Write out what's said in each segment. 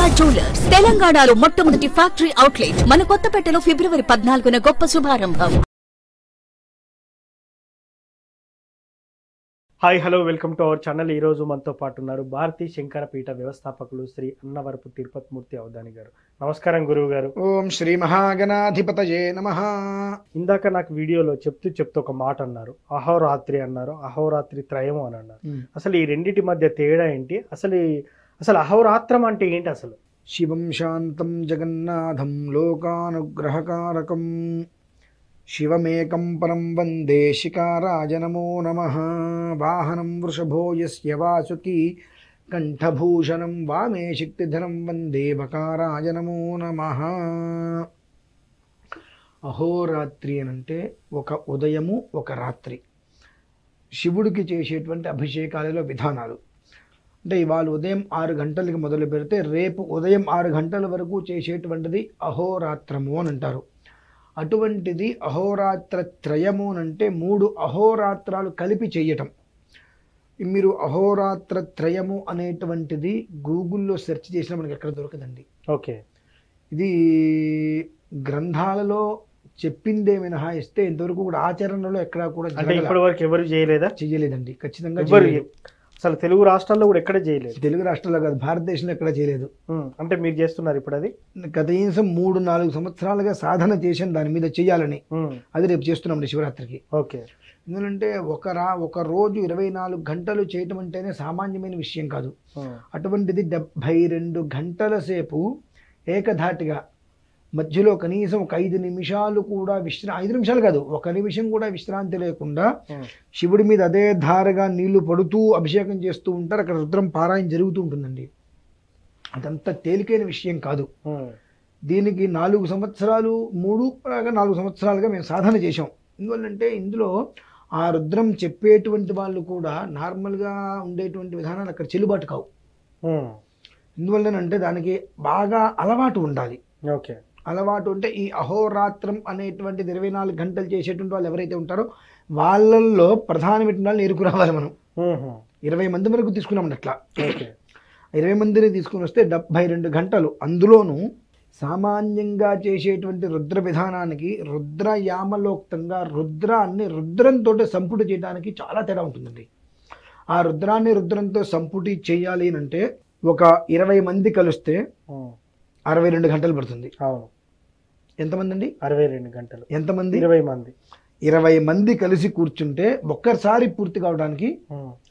Durga jewellers తెలంగాణలో మొట్టమొదటి factory outlet మన కొత్తపేటలో ఫిబ్రవరి 14న గొప్ప శుభారంభం. Hi hello welcome to our channel. ఈరోజు మనతో పాటు ఉన్నారు భారతీ శంకర పీఠ వ్యవస్థాపకులు శ్రీ అన్నవరపు తిరుపతిమూర్తి అవధాని గారు. నమస్కారం గురువు గారు. ఓం శ్రీ మహాగణాధిపతయే నమః. ఇందాక నాకు వీడియోలో చెప్తూ ఒక మాట అన్నారు, అహోరాత్రి అన్నారు, అహోరాత్రి త్రయము అని అన్నారు. అసలు ఈ రెండింటి మధ్య తేడా ఏంటి? అసలు అహోరాత్రం అంటే ఏంటి? అసలు శివం శాంతం జగన్నాథం లోకానుగ్రహకారకం శివమేకం పరం వందే శికారాయ నమో నమః. వాహనం వృషభో యస్య వాసుకి కంఠభూషణం వామే శక్తిధరం వందే బకారాయ నమో నమః. అహోరాత్రి అనంటే ఒక ఉదయము ఒక రాత్రి. శివుడికి చేసేటువంటి అభిషేకాలలో విధానాలు అంటే ఇవాళ ఉదయం 6 గంటలకి మొదలు పెడితే రేపు ఉదయం 6 గంటల వరకు చేసేటువంటిది అహోరాత్రము అని అంటారు. అటువంటిది అహోరాత్ర త్రయము అంటే 3 అహోరాత్రాలు కలిపి చేయటం. మీరు అహోరాత్ర త్రయము అనేటువంటిది గూగుల్లో సెర్చ్ చేసినా మనకి ఎక్కడ దొరకదండి. ఓకే, ఇది గ్రంథాలలో చెప్పిందే మినహాయిస్తే ఇంతవరకు కూడా ఆచరణలో ఎక్కడా కూడా ఇప్పటి వరకు ఎవరు చేయలేదండి. ఖచ్చితంగా అసలు తెలుగు రాష్ట్రాల్లో కూడా ఎక్కడ చేయలేదు. తెలుగు రాష్ట్రాల్లో కాదు, భారతదేశంలో ఎక్కడ చేయలేదు. అంటే మీరు చేస్తున్నారు ఇప్పుడు అది? కనీసం 3-4 సంవత్సరాలుగా సాధన చేసాను దాని మీద చేయాలని. అది రేపు చేస్తున్నాం శివరాత్రికి. ఓకే, ఎందుకంటే ఒక రోజు 24 గంటలు చేయటం అంటేనే సామాన్యమైన విషయం కాదు. అటువంటిది 72 గంటల సేపు ఏకధాటిగా మధ్యలో కనీసం ఒక 5 నిమిషాలు కూడా 5 నిమిషాలు కాదు, 1 నిమిషం కూడా విశ్రాంతి లేకుండా శివుడి మీద అదే ధారగా నీళ్లు పడుతూ అభిషేకం చేస్తూ ఉంటారు. అక్కడ రుద్రం పారాయణ జరుగుతూ ఉంటుందండి. అదంతా తేలికైన విషయం కాదు. దీనికి 4 సంవత్సరాలు 4 సంవత్సరాలుగా మేము సాధన చేసాం. ఎందువల్లంటే ఇందులో ఆ రుద్రం చెప్పేటువంటి వాళ్ళు కూడా నార్మల్గా ఉండేటువంటి విధానాలు అక్కడ చెల్లుబాటు కావు. ఎందువల్లనంటే దానికి బాగా అలవాటు ఉండాలి. ఓకే, అలవాటు ఉంటే ఈ అహోరాత్రం అనేటువంటిది 24 గంటలు చేసేటువంటి వాళ్ళు ఎవరైతే ఉంటారో వాళ్ళల్లో ప్రధానమైన వాళ్ళు ఎరుకు రావాలి. మనం 20 మంది వరకు తీసుకున్నామండి. అట్లా 20 మందిని తీసుకుని వస్తే 72 గంటలు. అందులోనూ సామాన్యంగా చేసేటువంటి రుద్ర విధానానికి రుద్రయామలోక్తంగా రుద్రాన్ని రుద్రంతో సంపుటి చేయడానికి చాలా తేడా ఉంటుందండి. ఆ రుద్రాన్ని రుద్రంతో సంపుటి చేయాలి అంటే ఒక 20 మంది కలిస్తే 62 గంటలు పడుతుంది. అవును. ఎంతమంది అండి? 62 గంటలు. ఎంతమంది? 20 మంది. 20 మంది కలిసి కూర్చుంటే ఒక్కసారి పూర్తి కావడానికి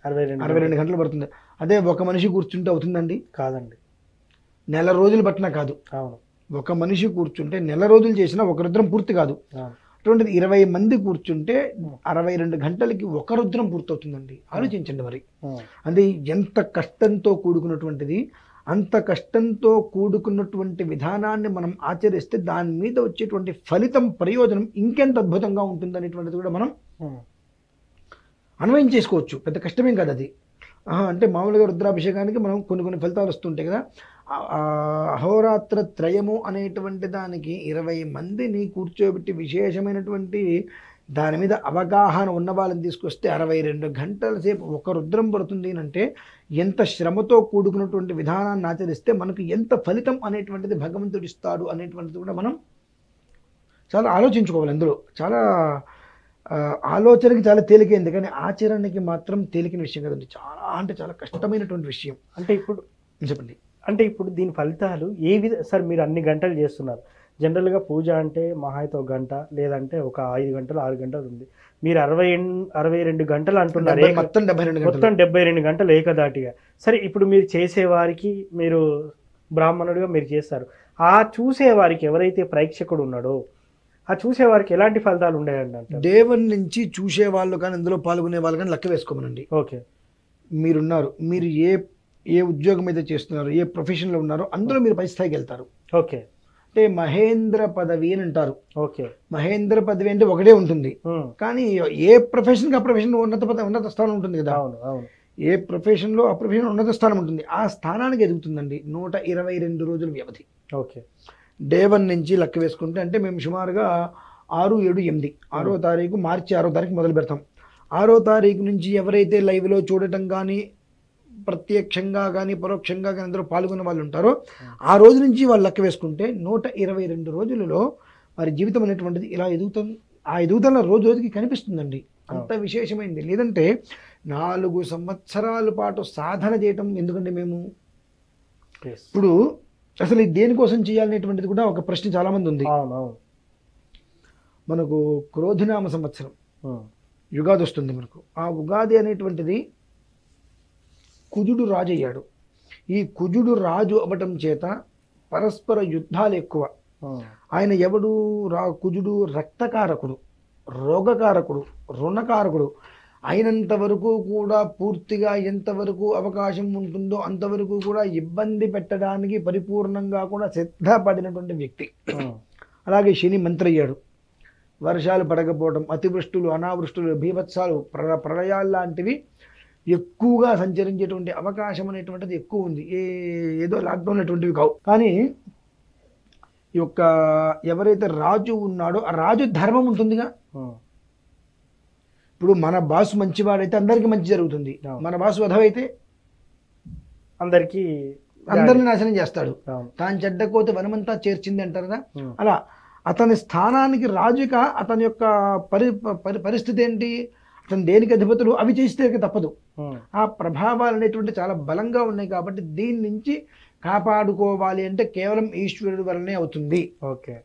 62 గంటలు పడుతుంది. అదే ఒక మనిషి కూర్చుంటే అవుతుందండి? కాదండి, నెల రోజులు పట్టినా కాదు. అవును, ఒక మనిషి కూర్చుంటే నెల రోజులు చేసినా ఒక రుద్రం పూర్తి కాదు. అటువంటిది 20 మంది కూర్చుంటే 62 గంటలకి ఒక రుద్రం పూర్తవుతుందండి. ఆలోచించండి మరి. అది ఎంత కష్టంతో కూడుకున్నటువంటిది. అంత కష్టంతో కూడుకున్నటువంటి విధానాన్ని మనం ఆచరిస్తే దాని మీద వచ్చేటువంటి ఫలితం, ప్రయోజనం ఇంకెంత అద్భుతంగా ఉంటుందనేటువంటిది కూడా మనం అన్వయం చేసుకోవచ్చు. పెద్ద కష్టమేం కాదు అది. అంటే మామూలుగా రుద్రాభిషేకానికి మనం కొన్ని ఫలితాలు వస్తుంటాయి కదా. అహోరాత్ర త్రయము అనేటువంటి దానికి 20 మందిని కూర్చోబెట్టి విశేషమైనటువంటి దాని మీద అవగాహన ఉన్న వాళ్ళని తీసుకొస్తే 62 గంటల సేపు ఒక రుద్రం పడుతుంది అంటే ఎంత శ్రమతో కూడుకున్నటువంటి విధానాన్ని ఆచరిస్తే మనకు ఎంత ఫలితం అనేటువంటిది భగవంతుడు ఇస్తాడు అనేటువంటిది కూడా మనం చాలా ఆలోచించుకోవాలి. అందులో చాలా ఆలోచనకి చాలా తేలికైంది, కానీ ఆచరణకి మాత్రం తేలికైన విషయం కదండి. చాలా కష్టమైనటువంటి విషయం. అంటే ఇప్పుడు చెప్పండి. అంటే ఇప్పుడు దీని ఫలితాలు సార్ మీరు అన్ని గంటలు చేస్తున్నారు. జనరల్గా పూజ అంటే మహా అయితే 1 గంట, లేదంటే ఒక 5 గంటలు 6 గంటలు ఉంది. మీరు 62 గంటలు అంటున్నారు. మొత్తం 72 గంటలు ఏకదాటిగా. సరే, ఇప్పుడు మీరు చేసేవారికి, మీరు బ్రాహ్మణుడిగా మీరు చేస్తారు, ఆ చూసేవారికి ఎవరైతే ప్రేక్షకుడు ఉన్నాడో ఆ చూసేవారికి ఎలాంటి ఫలితాలు ఉన్నాయండి? అంటే దేవుని నుంచి చూసే వాళ్ళు కానీ అందులో పాల్గొనే వాళ్ళు కానీ లెక్క వేసుకోమనండి. ఓకే, మీరున్నారు, మీరు ఏ ఉద్యోగం అయితే చేస్తున్నారు, ఏ ప్రొఫెషన్లో ఉన్నారో అందులో మీరు పై స్థాయికి వెళ్తారు. ఓకే, అంటే మహేంద్ర పదవి అని అంటారు. ఓకే, మహేంద్ర పదవి అంటే ఒకటే ఉంటుంది, కానీ ఏ ప్రొఫెషన్కి ఆ ప్రొఫెషన్ ఉన్నత స్థానం ఉంటుంది కదా. అవును అవును. ఏ ప్రొఫెషన్లో ఆ ప్రొఫెషన్ ఉన్నత స్థానం ఉంటుంది. ఆ స్థానానికి ఎదుగుతుందండి 122 రోజుల వ్యవధి. ఓకే, డే 1 నుంచి లెక్క వేసుకుంటే అంటే మేము సుమారుగా 6, 7, 8 6వ తారీఖు మార్చి 6వ తారీఖు మొదలు పెడతాం. 6వ తారీఖు నుంచి ఎవరైతే లైవ్లో చూడటం కానీ ప్రత్యక్షంగా కానీ పరోక్షంగా కానీ అందరూ పాల్గొన్న వాళ్ళు ఉంటారో ఆ రోజు నుంచి వాళ్ళు లెక్క వేసుకుంటే 122 రోజులలో వారి జీవితం అనేటువంటిది ఇలా ఎదుగుతుంది. ఆ ఎదుగుదల రోజు రోజుకి కనిపిస్తుందండి. అంత విశేషమైంది. లేదంటే 4 సంవత్సరాల పాటు సాధన చేయటం ఎందుకంటే మేము ఇప్పుడు అసలు ఇది దేనికోసం చేయాలనేటువంటిది కూడా ఒక ప్రశ్న చాలా మంది ఉంది. మనకు క్రోధినామ సంవత్సరం యుగాది వస్తుంది మనకు. ఆ ఉగాది అనేటువంటిది కుజుడు రాజు అయ్యాడు. ఈ కుజుడు రాజు అవ్వటం చేత పరస్పర యుద్ధాలు ఎక్కువ. ఆయన ఎవడు కుజుడు రక్తకారకుడు, రోగకారకుడు, రుణకారకుడు. అయినంత వరకు కూడా పూర్తిగా ఎంతవరకు అవకాశం ఉంటుందో అంతవరకు కూడా ఇబ్బంది పెట్టడానికి పరిపూర్ణంగా కూడా సిద్ధపడినటువంటి వ్యక్తి. అలాగే శని మంత్రి అయ్యాడు. వర్షాలు పడకపోవడం, అతివృష్టులు, అనావృష్టులు, బీభత్సాలు, ప్రళయాలు లాంటివి ఎక్కువగా సంచరించేటువంటి అవకాశం అనేటువంటిది ఎక్కువ ఉంది. ఏదో లాక్డౌన్ అనేటువంటివి కావు. కానీ ఈ యొక్క ఎవరైతే రాజు ఉన్నాడో ఆ రాజు ధర్మం ఉంటుందిగా. ఇప్పుడు మన బాసు మంచివాడైతే అందరికీ మంచి జరుగుతుంది. మన బాసు వధవైతే అందరిని నాశనం చేస్తాడు. తాను చెడ్డకోతే వనమంతా చేర్చింది అంటారు కదా. అలా అతని స్థానానికి రాజుగా అతని యొక్క పరిస్థితి ఏంటి, అతను దేనికి అధిపతులు అవి చేస్తే తప్పదు. ఆ ప్రభావాలు అనేటువంటి చాలా బలంగా ఉన్నాయి. కాబట్టి దీని నుంచి కాపాడుకోవాలి అంటే కేవలం ఈశ్వరుడి వల్లనే అవుతుంది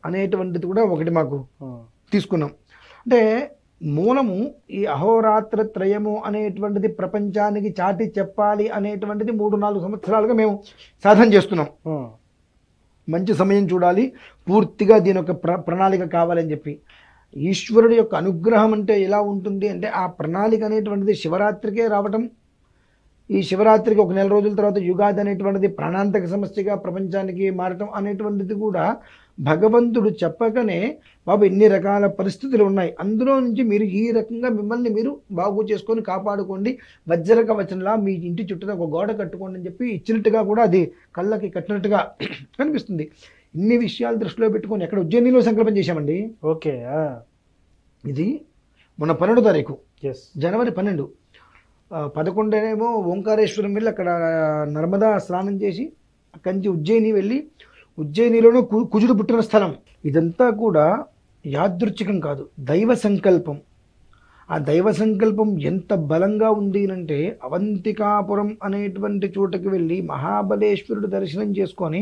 అనేటువంటిది కూడా ఒకటి మాకు తీసుకున్నాం. అంటే మూలము ఈ అహోరాత్ర త్రయము అనేటువంటిది ప్రపంచానికి చాటి చెప్పాలి అనేటువంటిది 3-4 సంవత్సరాలుగా మేము సాధన చేస్తున్నాం. మంచి సమయం చూడాలి, పూర్తిగా దీని యొక్క ప్రణాళిక కావాలని చెప్పి. ఈశ్వరుడి యొక్క అనుగ్రహం అంటే ఎలా ఉంటుంది అంటే ఆ ప్రణాళిక అనేటువంటిది శివరాత్రికే రావటం, ఈ శివరాత్రికి 1 నెల రోజుల తర్వాత యుగాది అనేటువంటిది ప్రాణాంతక సమస్యగా ప్రపంచానికి మారటం అనేటువంటిది కూడా భగవంతుడు చెప్పకనే బాబు ఇన్ని రకాల పరిస్థితులు ఉన్నాయి, అందులో నుంచి మీరు ఈ రకంగా మిమ్మల్ని మీరు బాగు చేసుకొని కాపాడుకోండి, వజ్రక వచనలా మీ ఇంటి చుట్టూ ఒక గోడ కట్టుకోండి అని చెప్పి ఇచ్చినట్టుగా కూడా అది కళ్ళకి కట్టినట్టుగా కనిపిస్తుంది. ఇన్ని విషయాలు దృష్టిలో పెట్టుకొని ఎక్కడ ఉజ్జయినిలో సంకల్పం చేశామండి. ఇది మొన్న 12వ తారీఖు జనవరి 12, 11 ఓంకారేశ్వరం వెళ్ళి అక్కడ నర్మదా స్నానం చేసి అక్కడి నుంచి ఉజ్జయిని వెళ్ళి ఉజ్జయినిలోనూ కుజుడు పుట్టిన స్థలం. ఇదంతా కూడా యాదృచ్ఛికం కాదు, దైవ సంకల్పం. ఆ దైవ సంకల్పం ఎంత బలంగా ఉంది అంటే అవంతికాపురం అనేటువంటి చోటకి వెళ్ళి మహాబలేశ్వరుడు దర్శనం చేసుకొని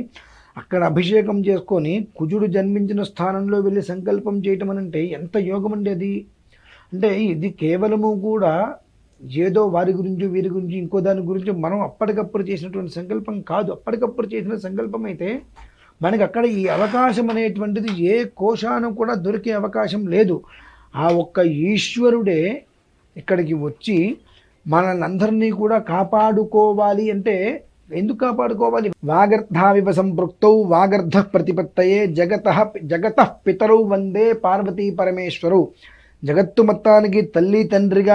అక్కడ అభిషేకం చేసుకొని కుజుడు జన్మించిన స్థానంలో వెళ్ళి సంకల్పం చేయటం అంటే ఎంత యోగం అండి అది. అంటే ఇది కేవలము కూడా ఏదో వారి గురించి వీరి గురించి ఇంకో దాని గురించి మనం అప్పటికప్పుడు చేసినటువంటి సంకల్పం కాదు. అప్పటికప్పుడు చేసిన సంకల్పం అయితే మనకి అక్కడ ఈ అవకాశం అనేటువంటిది ఏ కోశాను కూడా దొరికే అవకాశం లేదు. ఆ ఒక్క ఈశ్వరుడే ఇక్కడికి వచ్చి మనల్ని అందరినీ కూడా కాపాడుకోవాలి. అంటే ఎందుకు కాపాడుకోవాలి? వాగర్ధావివ సంపృక్తౌ వాగర్ధ ప్రతిపత్తయే జగతః పితరౌ వందే పార్వతీ పరమేశ్వరు. జగత్తు మొత్తానికి తల్లి తండ్రిగా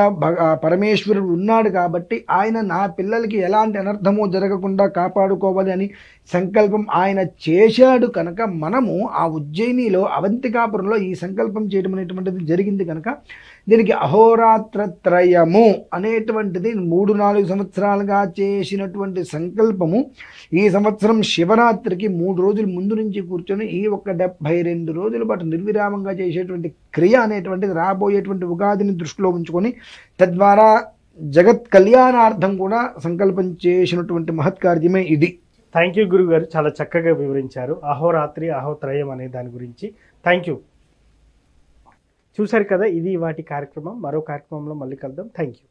పరమేశ్వరుడు ఉన్నాడు కాబట్టి ఆయన నా పిల్లలకి ఎలాంటి అనర్థమో జరగకుండా కాపాడుకోవాలి అని సంకల్పం ఆయన చేశాడు కనుక మనము ఆ ఉజ్జయినిలో అవంతికాపురంలో ఈ సంకల్పం చేయడం అనేటువంటిది జరిగింది కనుక దీనికి అహోరాత్రత్రయము అనేటువంటిది 3-4 సంవత్సరాలుగా చేసినటువంటి సంకల్పము ఈ సంవత్సరం శివరాత్రికి 3 రోజుల ముందు నుంచి కూర్చొని ఈ ఒక్క 72 రోజుల పాటు నిర్విరామంగా చేసేటువంటి క్రియ అనేటువంటిది రాబోయేటువంటి ఉగాదిని దృష్టిలో ఉంచుకొని తద్వారా జగత్ కళ్యాణార్థం కూడా సంకల్పం చేసినటువంటి మహత్కార్యమే ఇది. థ్యాంక్ యూ గురువు గారు, చాలా చక్కగా వివరించారు అహోరాత్రి అహోత్రయం అనే దాని గురించి. Thank you. చూశారు కదా, ఇది వాటి కార్యక్రమం. మరో కార్యక్రమంలో మళ్ళీ కలుద్దాం. Thank you.